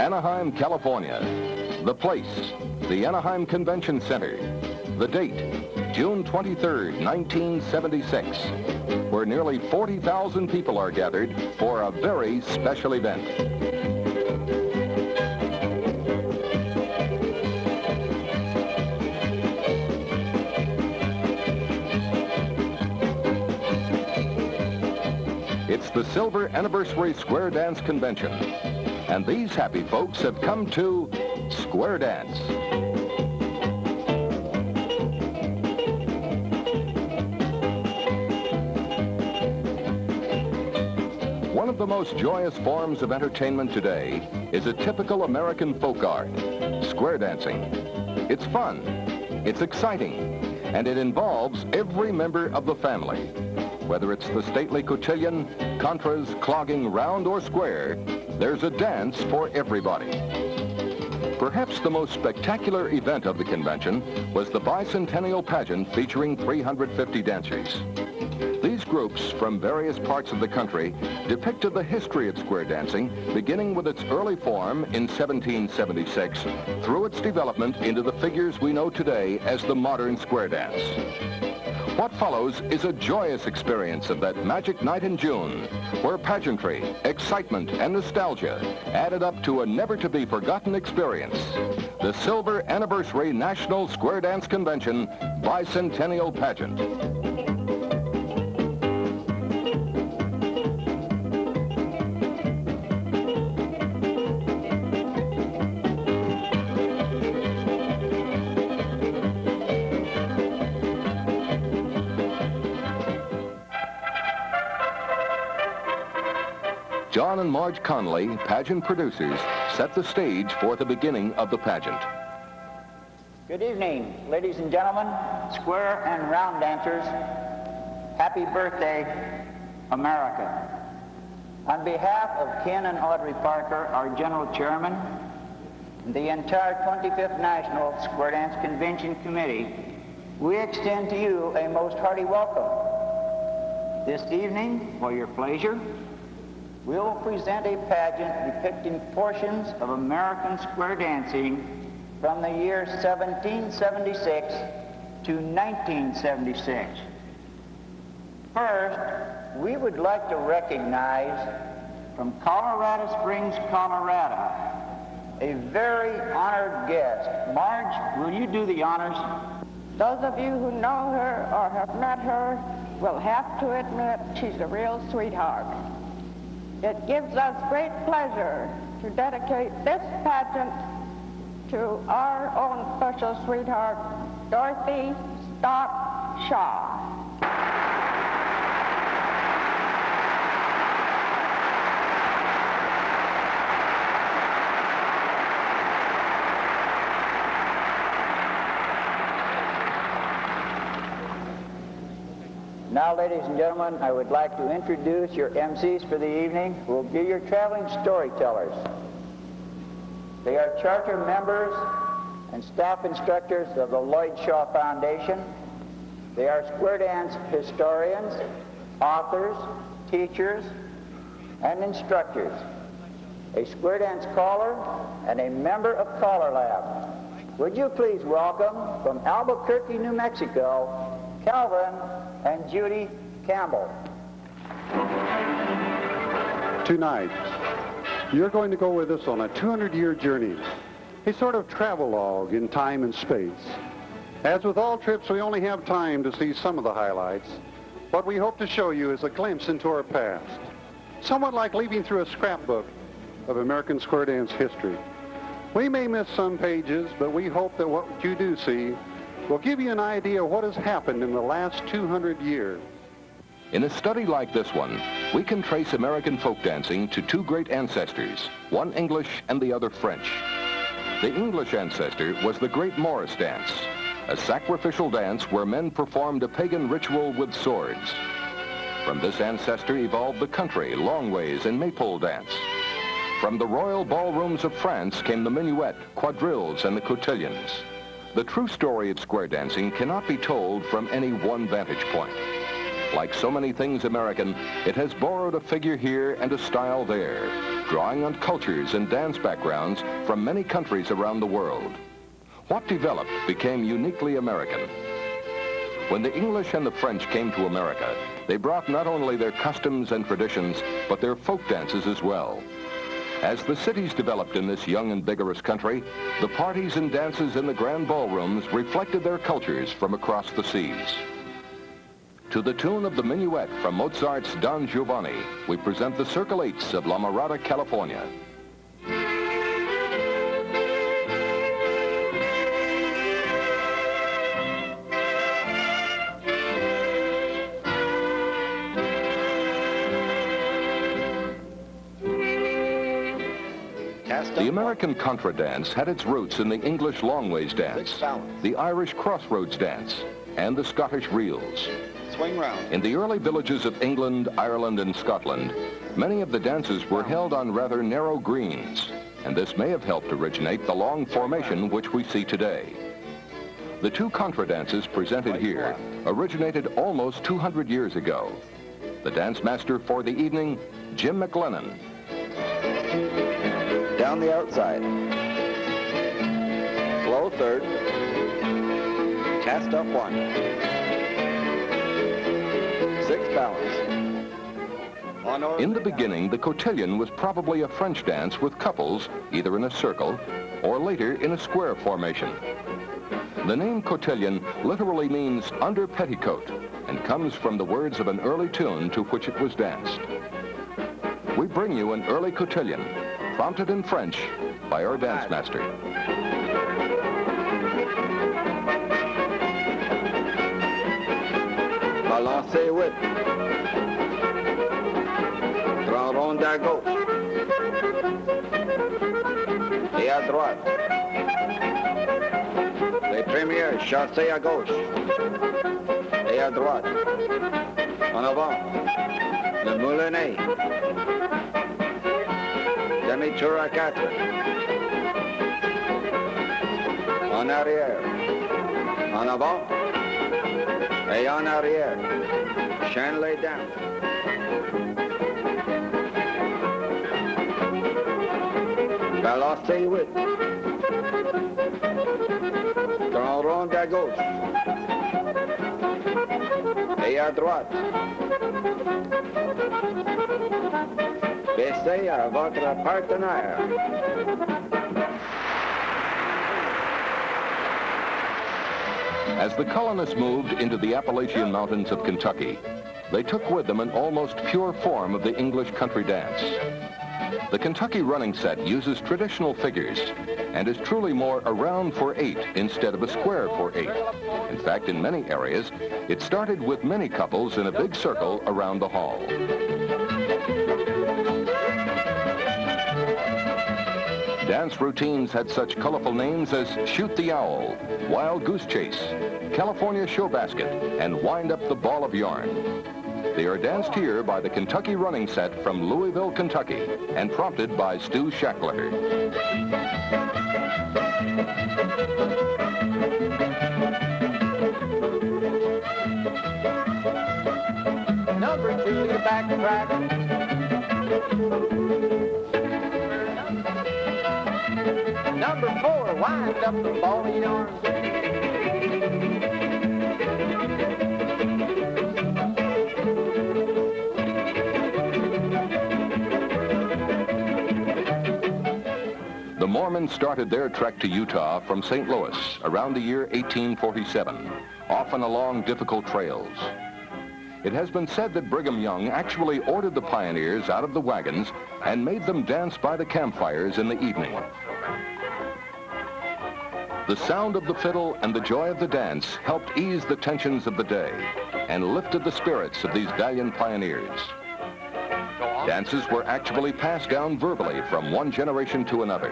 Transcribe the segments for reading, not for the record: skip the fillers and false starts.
Anaheim, California. The place, the Anaheim Convention Center. The date, June 23rd, 1976, where nearly 40,000 people are gathered for a very special event. It's the Silver Anniversary Square Dance Convention, and these happy folks have come to Square Dance. One of the most joyous forms of entertainment today is a typical American folk art, square dancing. It's fun, it's exciting, and it involves every member of the family. Whether it's the stately cotillion, contras, clogging, round, or square, there's a dance for everybody. Perhaps the most spectacular event of the convention was the Bicentennial Pageant featuring 350 dancers. These groups from various parts of the country depicted the history of square dancing, beginning with its early form in 1776, through its development into the figures we know today as the modern square dance. What follows is a joyous experience of that magic night in June, where pageantry, excitement, and nostalgia added up to a never-to-be-forgotten experience. The Silver Anniversary National Square Dance Convention Bicentennial Pageant. John and Marge Connolly, pageant producers, set the stage for the beginning of the pageant. Good evening, ladies and gentlemen, square and round dancers. Happy birthday, America. On behalf of Ken and Audrey Parker, our General Chairman, and the entire 25th National Square Dance Convention Committee, we extend to you a most hearty welcome. This evening, for your pleasure, we will present a pageant depicting portions of American square dancing from the year 1776 to 1976. First, we would like to recognize from Colorado Springs, Colorado, a very honored guest. Marge, will you do the honors? Those of you who know her or have met her will have to admit she's a real sweetheart. It gives us great pleasure to dedicate this pageant to our own special sweetheart, Dorothy Stott Shaw. Now, ladies and gentlemen, I would like to introduce your MCs for the evening, who will be your traveling storytellers. They are charter members and staff instructors of the Lloyd Shaw Foundation. They are square dance historians, authors, teachers, and instructors, a square dance caller, and a member of Caller Lab. Would you please welcome from Albuquerque, New Mexico, Calvin and Judy Campbell. Tonight, you're going to go with us on a 200-year journey, a sort of travelogue in time and space. As with all trips, we only have time to see some of the highlights. What we hope to show you is a glimpse into our past, somewhat like leafing through a scrapbook of American square dance history. We may miss some pages, but we hope that what you do see will give you an idea of what has happened in the last 200 years. In a study like this one, we can trace American folk dancing to two great ancestors, one English and the other French. The English ancestor was the Great Morris Dance, a sacrificial dance where men performed a pagan ritual with swords. From this ancestor evolved the country, longways, and maypole dance. From the royal ballrooms of France came the minuet, quadrilles, and the cotillions. The true story of square dancing cannot be told from any one vantage point. Like so many things American, it has borrowed a figure here and a style there, drawing on cultures and dance backgrounds from many countries around the world. What developed became uniquely American. When the English and the French came to America, they brought not only their customs and traditions, but their folk dances as well. As the cities developed in this young and vigorous country, the parties and dances in the grand ballrooms reflected their cultures from across the seas. To the tune of the minuet from Mozart's Don Giovanni, we present the Circle Eights of La Mirada, California. The American contra dance had its roots in the English longways dance, the Irish crossroads dance, and the Scottish reels. Swing round. In the early villages of England, Ireland, and Scotland, many of the dances were held on rather narrow greens, and this may have helped originate the long formation which we see today. The two contra dances presented here originated almost 200 years ago. The dance master for the evening, Jim McLennan. Down the outside. Slow third. Cast up one. 6 balance. In the beginning, the cotillion was probably a French dance with couples either in a circle or later in a square formation. The name cotillion literally means under petticoat and comes from the words of an early tune to which it was danced. We bring you an early cotillion, prompted in French by our dance master. Balancez 8. Grand rond à gauche. Et à droite. Les premières chassées à gauche. Et à droite. En avant. Le moulinet. Demi-tour à 4. En arrière. En avant. Et en arrière. Chaîne lay down. Balancez 8. Grand rond à gauche. Et à droite. Baissez à votre partenaire. As the colonists moved into the Appalachian Mountains of Kentucky, they took with them an almost pure form of the English country dance. The Kentucky running set uses traditional figures and is truly more a round for 8 instead of a square for 8. In fact, in many areas, it started with many couples in a big circle around the hall. Dance routines had such colorful names as Shoot the Owl, Wild Goose Chase, California Show Basket, and Wind Up the Ball of Yarn. They are danced here by the Kentucky running set from Louisville, Kentucky, and prompted by Stu Shackletter. Number 2, the back track. Number 4, wind up the ball of yarn. The Mormons started their trek to Utah from St. Louis around the year 1847, often along difficult trails. It has been said that Brigham Young actually ordered the pioneers out of the wagons and made them dance by the campfires in the evening. The sound of the fiddle and the joy of the dance helped ease the tensions of the day and lifted the spirits of these valiant pioneers. Dances were actually passed down verbally from one generation to another.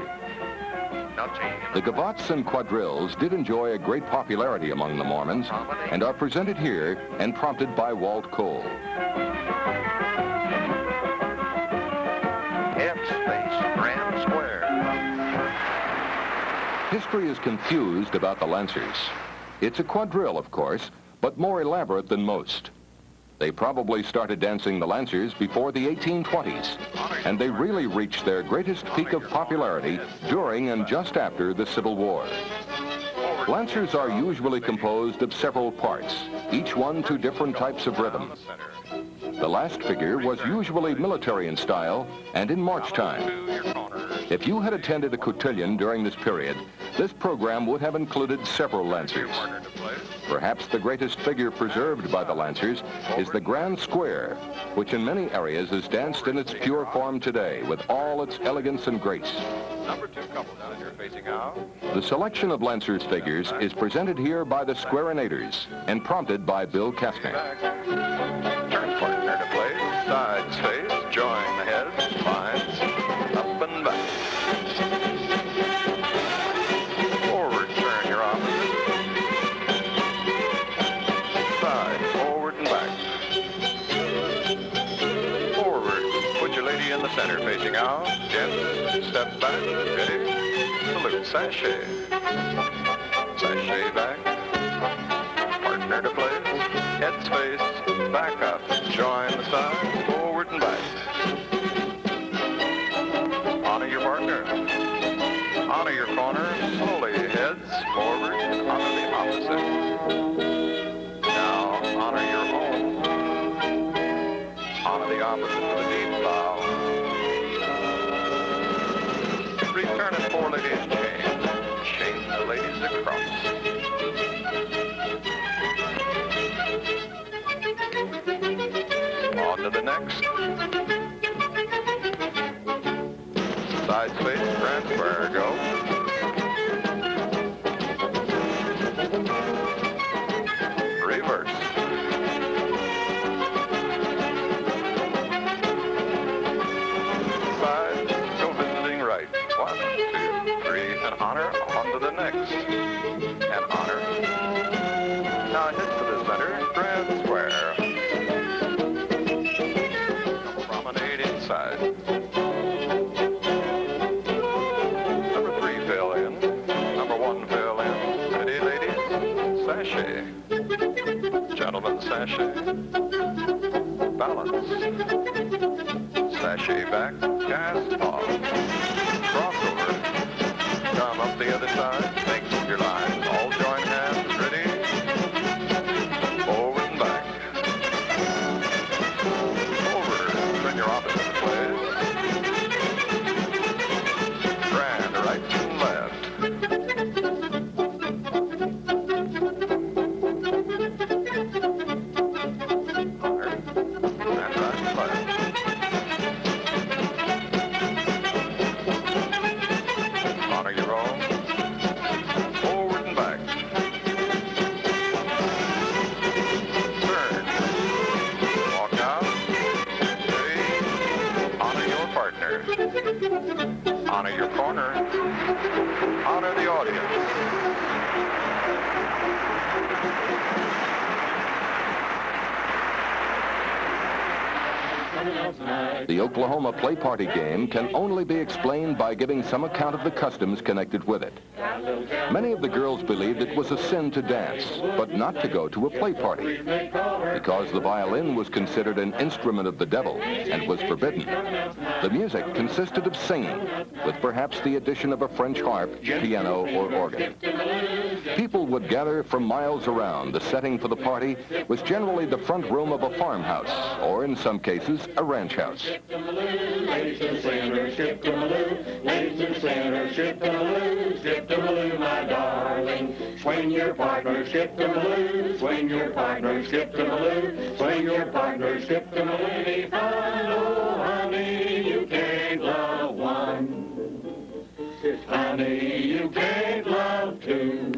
The gavottes and quadrilles did enjoy a great popularity among the Mormons and are presented here and prompted by Walt Cole. F space, grand square. History is confused about the Lancers. It's a quadrille, of course, but more elaborate than most. They probably started dancing the Lancers before the 1820s, and they really reached their greatest peak of popularity during and just after the Civil War. Lancers are usually composed of several parts, each one to different types of rhythm. The last figure was usually military in style and in march time. If you had attended a cotillion during this period, this program would have included several Lancers. Perhaps the greatest figure preserved by the Lancers is the Grand Square, which in many areas is danced in its pure form today with all its elegance and grace. Number 2 couple down here facing out. The selection of Lancers figures is presented here by the Squarenators and prompted by Bill Kastner. Turn partner to play. Sides face. Join the head. Lines. Up and back. Forward. Turn your opposite. Side. Forward and back. Forward. Put your lady in the center facing out. Gents. Step back. Ready. Salute. Sachet. Sachet back. Partner to play. Heads face. Back up. Join the side. Forward and back. Honor your partner. Honor your corner. Slowly. Heads forward. Honor the opposite. Now honor your own. Honor the opposite with a deep bow. Return it 4 ladies chain. Chain the ladies across. On to the next. Side space, grand square, go. Reverse. Side, go visiting right. 1, 2, 3, and honor. On to the next. And honor. Now head to the center, grand square. Promenade inside. Number 3 fill in. Number 1 fill in. Ready, ladies? Sachet. Gentlemen, sachet. Balance. Sachet back. Cast off. Crossover. Come up the other side. Make your line. All join hands. Ready? Forward and back. Over. Turn your opposite place. Grand right and left. Honor. And right and left. Honor your own. Forward and back. Turn. Walk out. Ready. Honor your partner. Honor your corner. Honor the audience. The Oklahoma Play Party game can only be explained by giving some account of the customs connected with it. Many of the girls believed it was a sin to dance, but not to go to a play party, because the violin was considered an instrument of the devil and was forbidden. The music consisted of singing, with perhaps the addition of a French harp, piano, or organ. People would gather from miles around. The setting for the party was generally the front room of a farmhouse, or in some cases, a ranch house. Ladies to the center, ship to Maloo. Ladies to the center, ship to Maloo. Ship to Maloo, my darling. Swing your partner, ship to Maloo. Swing your partner, ship to Maloo. Swing your partner, ship to Maloo. Oh, honey, you can't love one. Honey, you can't love two.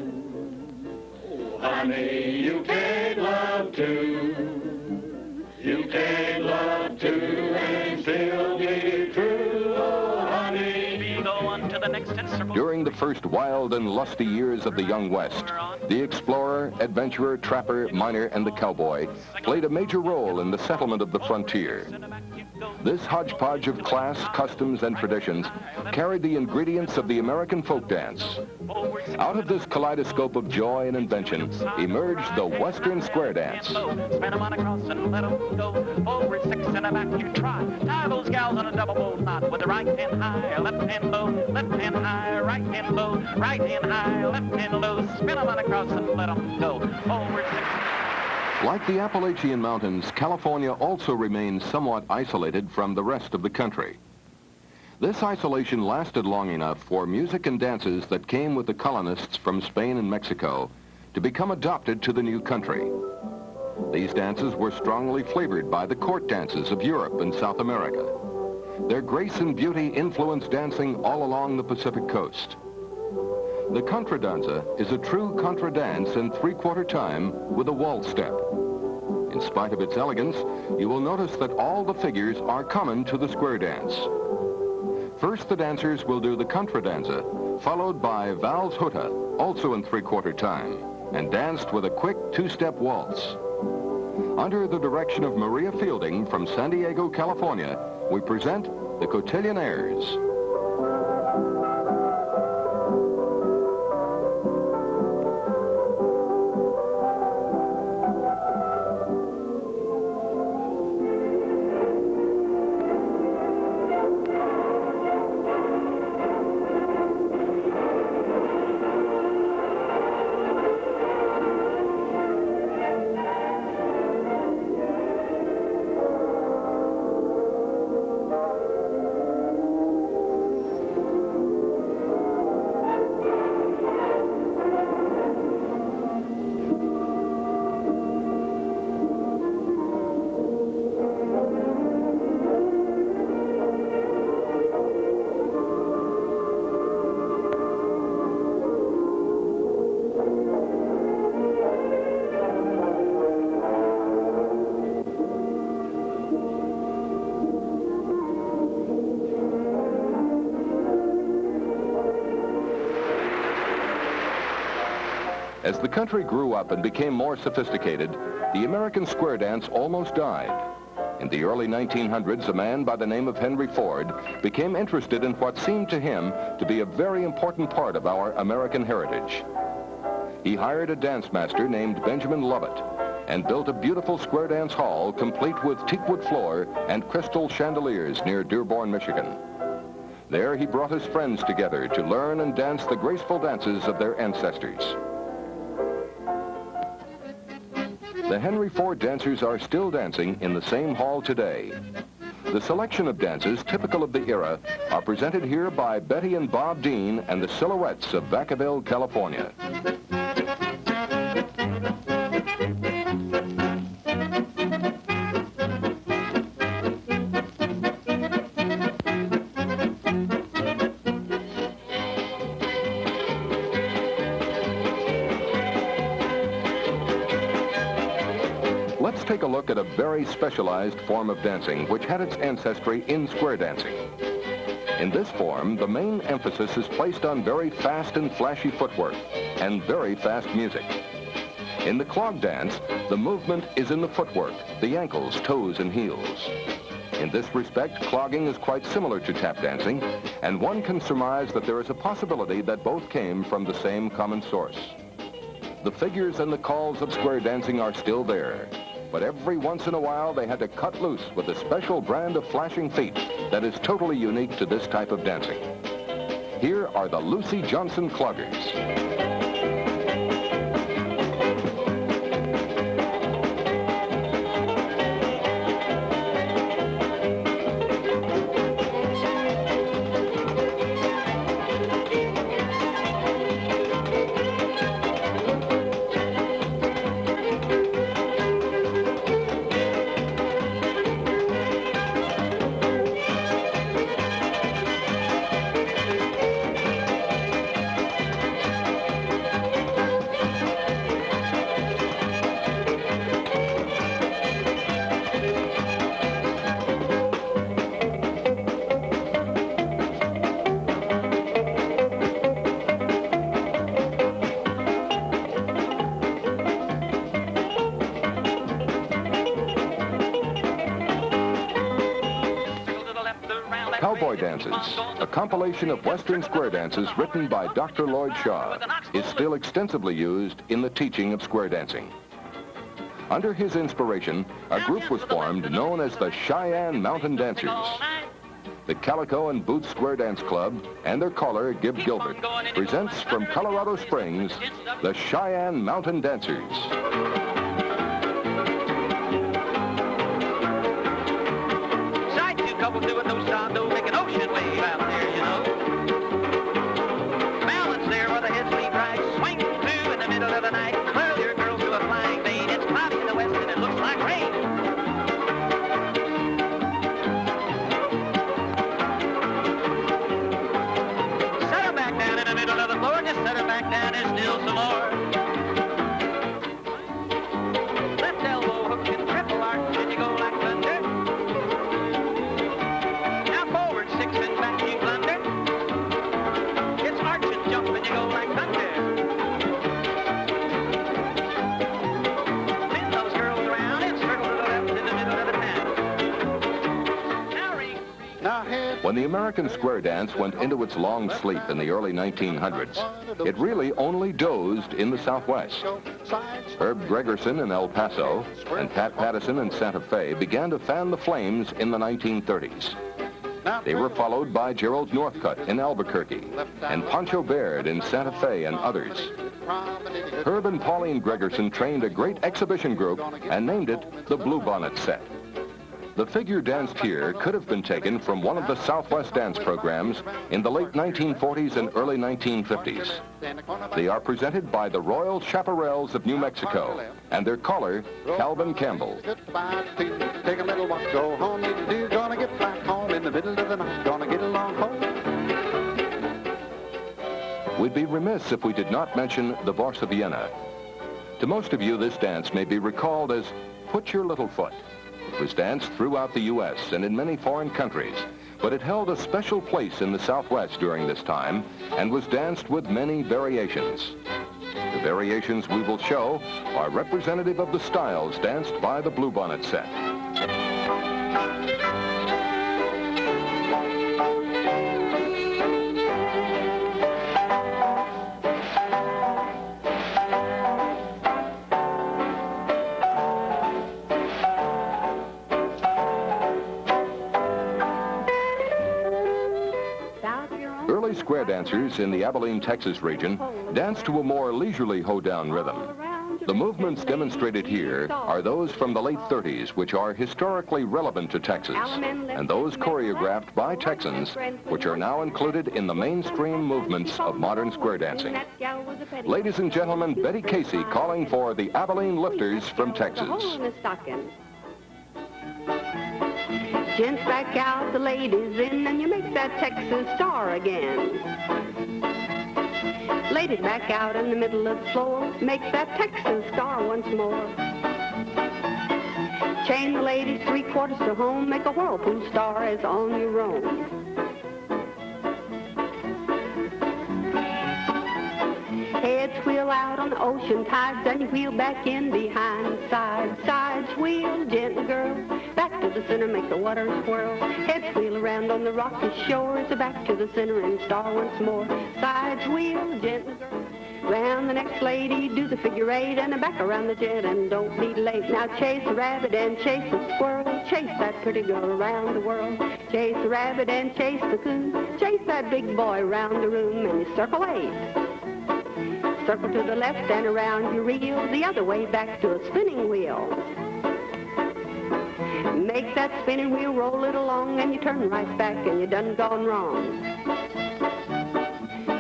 Honey, you can't love two. You can't love two and still be true, oh honey. We go on to the next circle. During the first wild and lusty years of the Young West, the explorer, adventurer, trapper, miner, and the cowboy played a major role in the settlement of the frontier. This hodgepodge of class, customs, and traditions carried the ingredients of the American folk dance. Out of this kaleidoscope of joy and invention emerged the Western square dance. Spin 'em on across and let 'em go. Forward 6 and a back you try. Tie those gals on a double bow knot with the right hand high, left hand low, left hand high, right hand low, right hand high, left hand low. Spin 'em on across and let 'em go. Forward 6. Like the Appalachian Mountains, California also remains somewhat isolated from the rest of the country. This isolation lasted long enough for music and dances that came with the colonists from Spain and Mexico to become adopted to the new country. These dances were strongly flavored by the court dances of Europe and South America. Their grace and beauty influenced dancing all along the Pacific coast. The contradanza is a true contra dance in three-quarter time with a waltz step. In spite of its elegance, you will notice that all the figures are common to the square dance. First, the dancers will do the contradanza, followed by vals huta, also in three-quarter time, and danced with a quick two-step waltz. Under the direction of Maria Fielding from San Diego, California, we present the Cotillonaires. As the country grew up and became more sophisticated, the American square dance almost died. In the early 1900s, a man by the name of Henry Ford became interested in what seemed to him to be a very important part of our American heritage. He hired a dance master named Benjamin Lovett and built a beautiful square dance hall complete with teakwood floor and crystal chandeliers near Dearborn, Michigan. There he brought his friends together to learn and dance the graceful dances of their ancestors. The Henry Ford dancers are still dancing in the same hall today. The selection of dances typical of the era are presented here by Betty and Bob Dean and the Silhouettes of Vacaville, California. Let's take a look at a very specialized form of dancing which had its ancestry in square dancing. In this form, the main emphasis is placed on very fast and flashy footwork and very fast music. In the clog dance, the movement is in the footwork, the ankles, toes, and heels. In this respect, clogging is quite similar to tap dancing, and one can surmise that there is a possibility that both came from the same common source. The figures and the calls of square dancing are still there, but every once in a while they had to cut loose with a special brand of flashing feet that is totally unique to this type of dancing. Here are the Lucy Johnson Cloggers. Cowboy Dances, a compilation of Western square dances written by Dr. Lloyd Shaw, is still extensively used in the teaching of square dancing. Under his inspiration, a group was formed known as the Cheyenne Mountain Dancers. The Calico and Boots Square Dance Club and their caller, Gib Gilbert, presents from Colorado Springs, the Cheyenne Mountain Dancers. Side two couples doing no stando, make an ocean wave out there, you know. Balance there where the heads lead right, swing through in the middle of the night. Whirl your girls to a flying vein. It's cloudy in the west and it looks like rain. Set her back down in the middle of the floor, just set her back down, there's still some more. Left elbow hook and triple arch, and you go like thunder. Now forward six and back you blunder. It's arch and jump and you go like thunder. Spin those girls around and circle to the left in the middle of the town. Now ring. When the American square dance went into its long sleep in the early 1900s, it really only dozed in the Southwest. Herb Gregerson in El Paso and Pat Pattison in Santa Fe began to fan the flames in the 1930s. They were followed by Gerald Northcutt in Albuquerque and Pancho Baird in Santa Fe and others. Herb and Pauline Gregerson trained a great exhibition group and named it the Bluebonnet Set. The figure danced here could have been taken from one of the Southwest dance programs in the late 1940s and early 1950s. They are presented by the Royal Chaparrals of New Mexico and their caller, Calvin Campbell. Take a little walk, go home, you're gonna get back home in the middle of the night, gonna get along home. We'd be remiss if we did not mention the Bossa Vienna. To most of you, this dance may be recalled as Put Your Little Foot. It was danced throughout the U.S. and in many foreign countries, but it held a special place in the Southwest during this time and was danced with many variations. The variations we will show are representative of the styles danced by the Bluebonnet Set. Early square dancers in the Abilene, Texas region danced to a more leisurely hoedown rhythm. The movements demonstrated here are those from the late 30s, which are historically relevant to Texas, and those choreographed by Texans, which are now included in the mainstream movements of modern square dancing. Ladies and gentlemen, Betty Casey calling for the Abilene Lifters from Texas. Gents back out, the ladies in, and you make that Texas star again. Ladies back out in the middle of the floor, make that Texas star once more. Chain the ladies 3/4 to home, make a whirlpool star as on your own. Heads wheel out on the ocean tides, then you wheel back in behind. Sides wheel, gentle girl, back to the center, make the water swirl. Heads wheel around on the rocky shores, back to the center and star once more. Sides wheel, gentle girl, round the next lady, do the figure 8 and back around the jet and don't be late. Now chase the rabbit and chase the squirrel, chase that pretty girl around the world. Chase the rabbit and chase the coon, chase that big boy around the room and you circle 8. Circle to the left and around your reel, the other way back to a spinning wheel. Make that spinning wheel roll it along and you turn right back and you done gone wrong.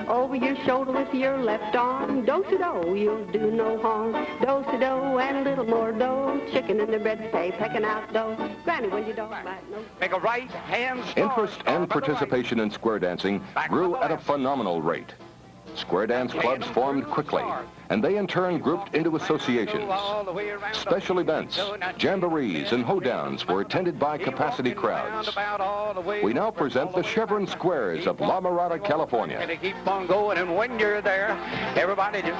Over your shoulder with your left arm, do-si-do, you'll do no harm. Do-si-do and a little more dough, chicken in the bread pay, pecking out dough. Granny, when you don't bite no... Make a right hand star. Interest and participation in square dancing grew at a phenomenal rate. Square dance clubs formed quickly, and they in turn grouped into associations. Special events, jamborees, and hoedowns were attended by capacity crowds. We now present the Chevron Squares of La Mirada, California. Keep on going, and when you're there, everybody just...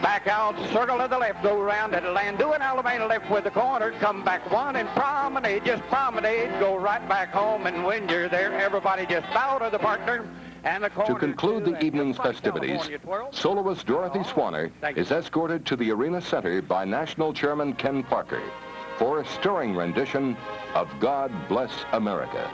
Back out, circle to the left, go around at the land, do an Alabama left with the corner, come back one and promenade, just promenade, go right back home, and when you're there, everybody just bow to the partner. And the To conclude the evening's festivities, soloist Dorothy Swanner is escorted to the Arena Center by National Chairman Ken Parker for a stirring rendition of God Bless America.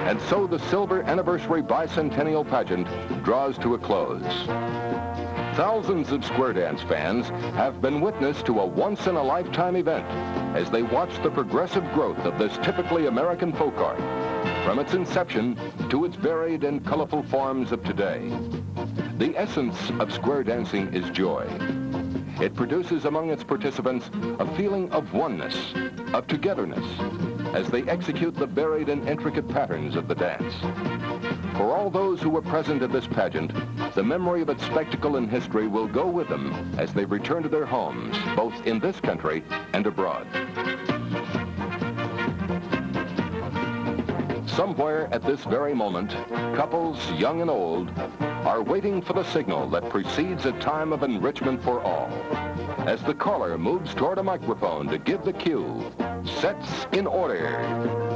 And so the Silver Anniversary Bicentennial Pageant draws to a close. Thousands of square dance fans have been witness to a once-in-a-lifetime event as they watch the progressive growth of this typically American folk art, from its inception to its varied and colorful forms of today. The essence of square dancing is joy. It produces among its participants a feeling of oneness, of togetherness, as they execute the varied and intricate patterns of the dance. For all those who were present at this pageant, the memory of its spectacle and history will go with them as they return to their homes, both in this country and abroad. Somewhere at this very moment, couples, young and old, are waiting for the signal that precedes a time of enrichment for all. As the caller moves toward a microphone to give the cue, sets in order.